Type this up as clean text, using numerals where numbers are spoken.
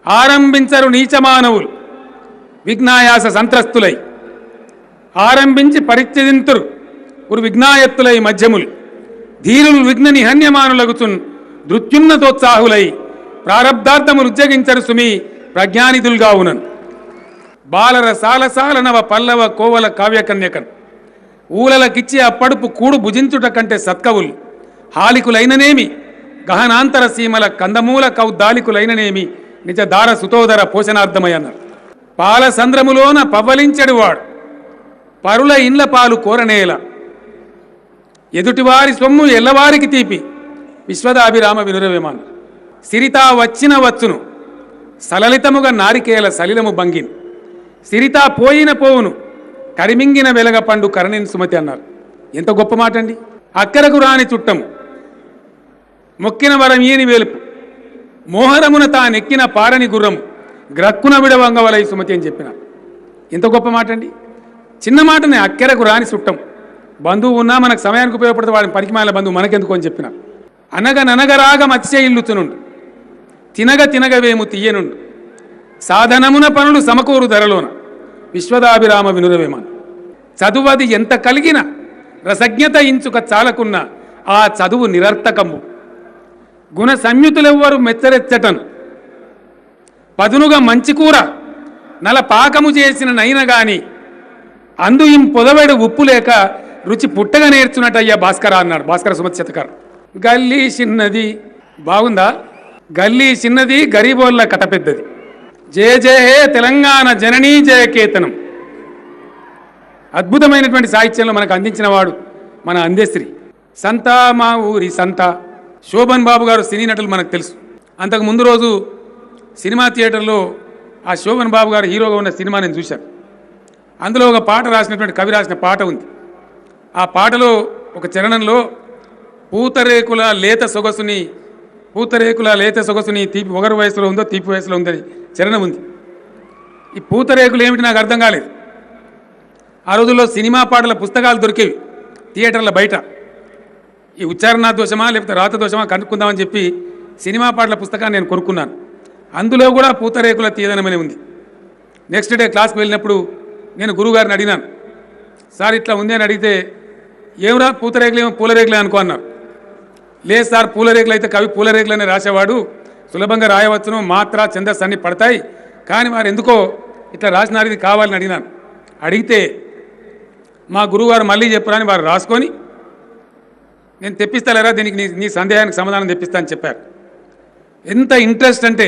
ఆరంభించరు నీచమానవులు విఘ్నాయాస సంత్రస్తులై ఆరంభించి పరిత్యజింతురు ఉరు విఘ్నాయత్తులై మధ్యములు ధీరులు విఘ్న నిహన్యమానులగుచున్ దృత్యున్నతోత్సాహులై ప్రారబ్ధార్థములు ఉజ్జగించరు సుమి ప్రజ్ఞానిధులుగా ఉనన్ బాలర సాలసాల నవ పల్లవ కోవల కావ్యకన్యకన్ ఊలలకిచ్చి అప్పడుపు కూడు భుజించుట కంటే సత్కవులు హాలికులైననేమి గహనాంతర సీమల కందమూల కౌద్దాలికులైననేమి నిజ దార సుతోదర పోషణార్థమై అన్నారు. పాల సంద్రములోన పవ్వలించెడువాడు పరుల ఇండ్ల పాలు కోరనేల ఎదుటివారి సొమ్ము ఎల్లవారికి తీపి విశ్వదాభిరామ వినురవేమాన్ సిరితా వచ్చిన వచ్చును సలలితముగా నారికేల సలిలము బంగిన్ సిరితా పోయిన పోవును కరిమింగిన వెలగ పండు కరణిన్ సుమతి అన్నారు. ఎంత గొప్ప మాట అండి. అక్కరకు రాని చుట్టము మొక్కిన వరం ఈని వేలుపు మోహరమున తానెక్కిన పారని గుర్రము గ్రక్కున విడవంగవలై సుమతి అని చెప్పిన ఎంత గొప్ప మాట అండి. చిన్న మాటనే అక్కరకు రాని చుట్టం బంధువు ఉన్నా మనకు సమయానికి ఉపయోగపడితే వాడిని పరికిమాల బంధువు మనకెందుకు అని చెప్పిన అనగననగరాగ మత్స్యయిల్లుచునుండు తినగ తినగవేము తీయనుండు సాధనమున పనులు సమకూరు ధరలోన విశ్వదాభిరామ వినురవేమాన్ చదువది ఎంత కలిగిన రసజ్ఞత ఇంచుక చాలకున్న ఆ చదువు నిరర్థకము గుణ సంయుతులెవ్వరు మెచ్చరెచ్చటను పదునుగా మంచి కూర నల పాకము చేసిన నైన గాని అందు ఇం పొదవేడు ఉప్పు లేక రుచి పుట్టగా నేర్చున్నట్టయ్యా భాస్కర అన్నాడు. భాస్కర సుమతి శతకర్ గల్లీ చిన్నది బాగుందా. గల్లీ చిన్నది గరీబోళ్ళ కట పెద్దది జయ జయ హే తెలంగాణ జననీ జయకేతనం. అద్భుతమైనటువంటి సాహిత్యంలో మనకు అందించిన వాడు మన అందశ్రీ. సంత మా ఊరి సంత శోభన్ బాబు గారు సినీ నటులు మనకు తెలుసు. అంతకు ముందు రోజు సినిమా థియేటర్లో ఆ శోభన్ బాబు గారు హీరోగా ఉన్న సినిమా నేను చూశాను. అందులో ఒక పాట రాసినటువంటి కవి రాసిన పాట ఉంది. ఆ పాటలో ఒక చరణంలో పూతరేకుల లేత సొగసుని తీపి ఒకరి వయసులో ఉందో తీపి వయసులో ఉందని చరణం ఉంది. ఈ పూతరేకులు ఏమిటి నాకు అర్థం కాలేదు. ఆ రోజుల్లో సినిమా పాటల పుస్తకాలు దొరికేవి థియేటర్ల బయట. ఈ ఉచ్చారణ దోషమా లేకపోతే రాత దోషమా కనుక్కుందామని చెప్పి సినిమా పాటల పుస్తకాన్ని నేను కొనుక్కున్నాను. అందులో కూడా పూతరేకుల తీయదనమని ఉంది. నెక్స్ట్ డే క్లాస్కి వెళ్ళినప్పుడు నేను గురువుగారిని అడిగినాను, సార్ ఇట్లా ఉంది అని అడిగితే ఏమరా పూతరేకులు ఏమో పూలరేకులే అనుకో అన్నారు. లేదు సార్ పూలరేకులు అయితే కవి పూలరేకులనే రాసేవాడు, సులభంగా రాయవచ్చును, మాత్ర ఛందస్సు అన్నీ పడతాయి, కానీ వారు ఎందుకో ఇట్లా రాసినారు, ఇది కావాలని అడిగినాను. అడిగితే మా గురువుగారు మళ్ళీ చెప్పారని వారు రాసుకొని నేను తెప్పిస్తాలేరా దీనికి నీ సందేహానికి సమాధానం తెప్పిస్తా అని చెప్పారు. ఎంత ఇంట్రెస్ట్ అంటే